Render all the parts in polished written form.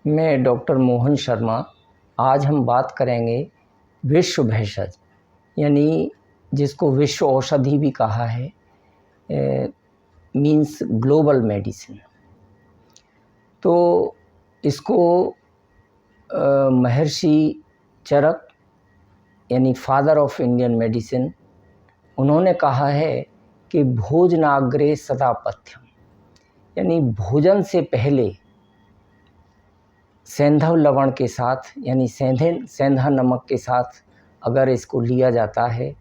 मैं डॉक्टर मोहन शर्मा। आज हम बात करेंगे विश्व भेषज, यानी जिसको विश्व औषधि भी कहा है, मीन्स ग्लोबल मेडिसिन। तो इसको महर्षि चरक यानी फादर ऑफ इंडियन मेडिसिन, उन्होंने कहा है कि भोजनाग्रे सदा पथ्यम, यानी भोजन से पहले सेंधव लवण के साथ यानी सेंधा नमक के साथ अगर इसको लिया जाता है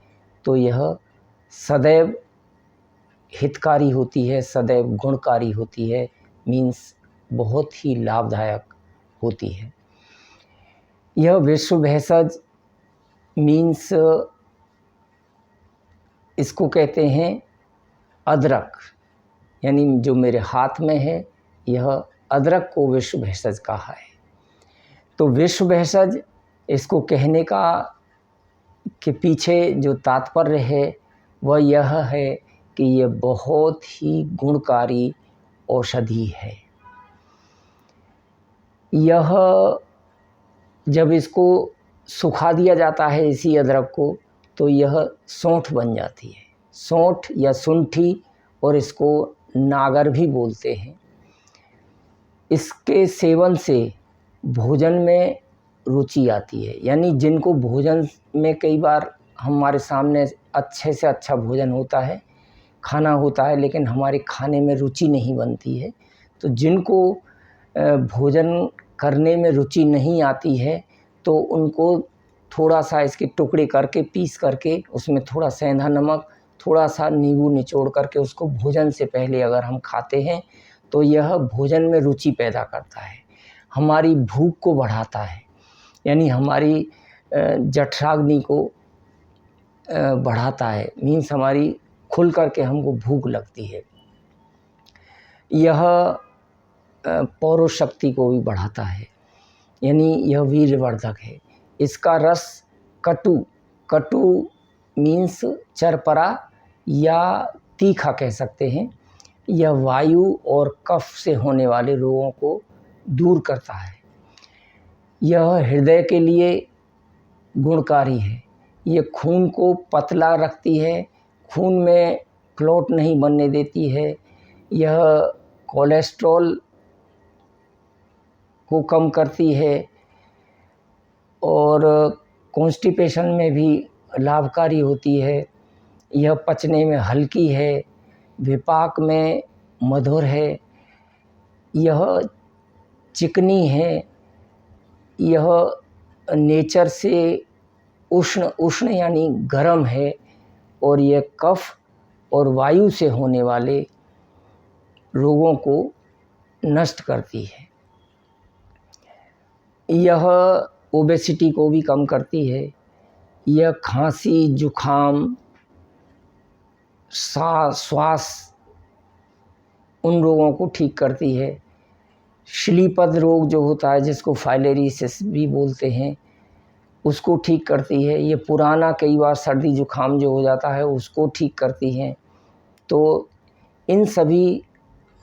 तो यह सदैव हितकारी होती है, सदैव गुणकारी होती है, मीन्स बहुत ही लाभदायक होती है। यह विश्व भेषज मीन्स इसको कहते हैं अदरक, यानी जो मेरे हाथ में है यह अदरक को विश्व भेषज कहा है। तो विश्व भेषज इसको कहने का के पीछे जो तात्पर्य है वह यह है कि यह बहुत ही गुणकारी औषधि है। यह जब इसको सुखा दिया जाता है इसी अदरक को तो यह सौंठ बन जाती है, सौंठ या सुंठी, और इसको नागर भी बोलते हैं। इसके सेवन से भोजन में रुचि आती है, यानी जिनको भोजन में कई बार हमारे सामने अच्छे से अच्छा भोजन होता है, खाना होता है, लेकिन हमारे खाने में रुचि नहीं बनती है, तो जिनको भोजन करने में रुचि नहीं आती है तो उनको थोड़ा सा इसके टुकड़े करके पीस करके उसमें थोड़ा सेंधा नमक, थोड़ा सा नींबू निचोड़ करके उसको भोजन से पहले अगर हम खाते हैं तो यह भोजन में रुचि पैदा करता है, हमारी भूख को बढ़ाता है, यानी हमारी जठराग्नि को बढ़ाता है, मीन्स हमारी खुल करके हमको भूख लगती है। यह पौरुष शक्ति को भी बढ़ाता है, यानी यह वीर्यवर्धक है। इसका रस कटु मीन्स चरपरा या तीखा कह सकते हैं। यह वायु और कफ से होने वाले रोगों को दूर करता है। यह हृदय के लिए गुणकारी है। यह खून को पतला रखती है, खून में क्लॉट नहीं बनने देती है। यह कोलेस्ट्रॉल को कम करती है और कॉन्स्टिपेशन में भी लाभकारी होती है। यह पचने में हल्की है, विपाक में मधुर है, यह चिकनी है, यह नेचर से उष्ण यानी गर्म है, और यह कफ और वायु से होने वाले रोगों को नष्ट करती है। यह ओबेसिटी को भी कम करती है। यह खांसी, जुखाम, श्वास उन रोगों को ठीक करती है। श्लीपद रोग जो होता है जिसको फाइलेरिसिस भी बोलते हैं, उसको ठीक करती है। ये पुराना कई बार सर्दी जुखाम जो हो जाता है उसको ठीक करती हैं। तो इन सभी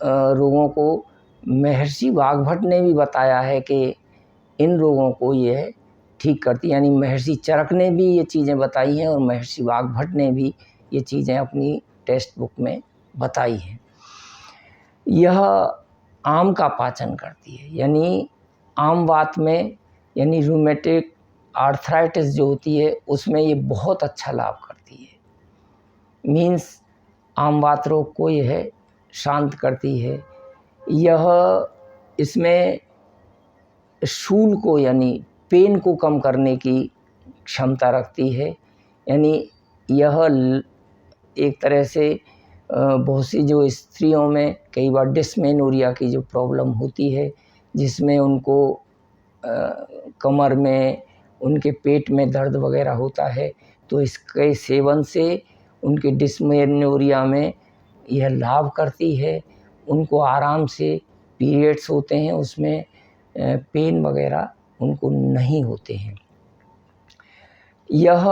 रोगों को महर्षि वाग्भट ने भी बताया है कि इन रोगों को यह ठीक करती, यानी महर्षि चरक ने भी ये चीज़ें बताई हैं और महर्षि वाग्भट ने भी ये चीज़ें अपनी टेक्स्ट बुक में बताई हैं। यह आम का पाचन करती है, यानी आम वात में, यानी रूमेटिक आर्थराइटिस जो होती है उसमें ये बहुत अच्छा लाभ करती है, मीन्स आम वात रोग को यह शांत करती है। यह इसमें शूल को यानी पेन को कम करने की क्षमता रखती है, यानी यह एक तरह से बहुत सी जो स्त्रियों में कई बार डिस्मेनोरिया की जो प्रॉब्लम होती है, जिसमें उनको कमर में, उनके पेट में दर्द वगैरह होता है, तो इसके सेवन से उनके डिस्मेनोरिया में यह लाभ करती है। उनको आराम से पीरियड्स होते हैं उसमें पेन वगैरह उनको नहीं होते हैं। यह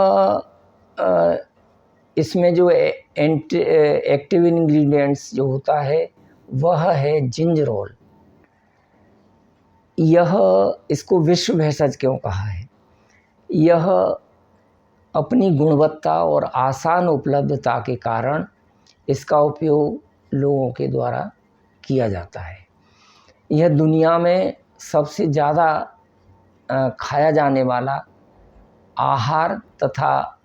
इसमें जो एक्टिव इंग्रेडिएंट्स जो होता है वह है जिंजरोल। यह इसको विश्व भेषज क्यों कहा है? यह अपनी गुणवत्ता और आसान उपलब्धता के कारण इसका उपयोग लोगों के द्वारा किया जाता है। यह दुनिया में सबसे ज़्यादा खाया जाने वाला आहार तथा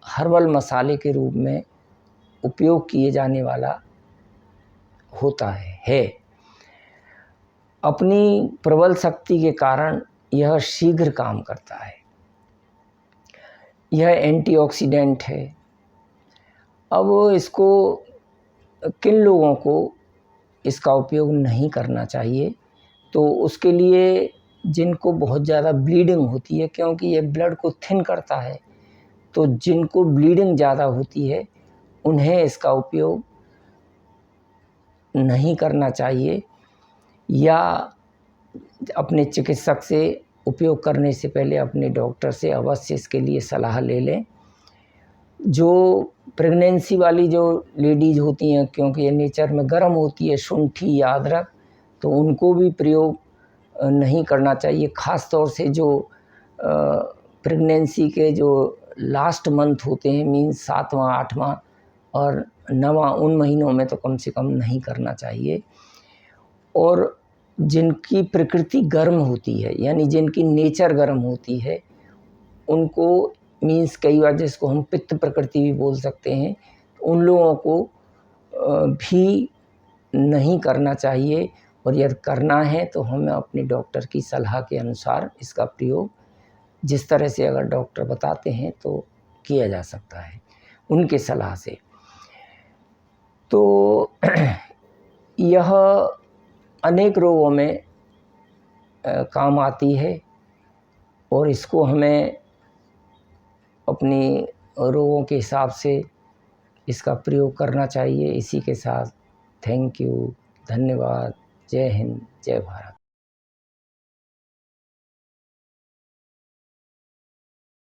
हर्बल मसाले के रूप में उपयोग किए जाने वाला होता है। अपनी प्रबल शक्ति के कारण यह शीघ्र काम करता है। यह एंटीऑक्सीडेंट है। अब इसको किन लोगों को इसका उपयोग नहीं करना चाहिए? तो उसके लिए जिनको बहुत ज़्यादा ब्लीडिंग होती है, क्योंकि ये ब्लड को थिन करता है, तो जिनको ब्लीडिंग ज़्यादा होती है उन्हें इसका उपयोग नहीं करना चाहिए, या अपने चिकित्सक से उपयोग करने से पहले अपने डॉक्टर से अवश्य इसके लिए सलाह ले लें। जो प्रेगनेंसी वाली जो लेडीज़ होती हैं, क्योंकि ये नेचर में गर्म होती है, शुंठी या अदरक, तो उनको भी प्रयोग नहीं करना चाहिए। ख़ास तौर से जो प्रेगनेंसी के जो लास्ट मंथ होते हैं, मीन्स 7वां 8वां और 9वां, उन महीनों में तो कम से कम नहीं करना चाहिए। और जिनकी प्रकृति गर्म होती है, यानी जिनकी नेचर गर्म होती है, उनको मीन्स कई बार जिसको हम पित्त प्रकृति भी बोल सकते हैं, उन लोगों को भी नहीं करना चाहिए। और यदि करना है तो हमें अपने डॉक्टर की सलाह के अनुसार इसका प्रयोग जिस तरह से अगर डॉक्टर बताते हैं तो किया जा सकता है उनके सलाह से। तो यह अनेक रोगों में काम आती है और इसको हमें अपनी रोगों के हिसाब से इसका प्रयोग करना चाहिए। इसी के साथ थैंक यू, धन्यवाद, जय हिंद, जय भारत।